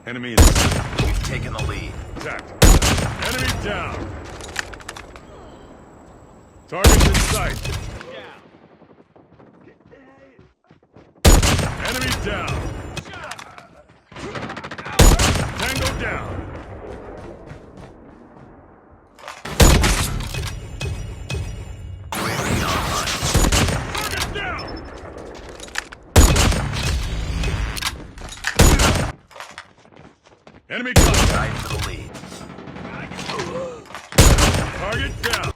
Enemy in sight. We've taken the lead. Attack. Enemy down. Target in sight. Enemy down. Tango down. Target down. Enemy contact. Tied for the lead. Target down.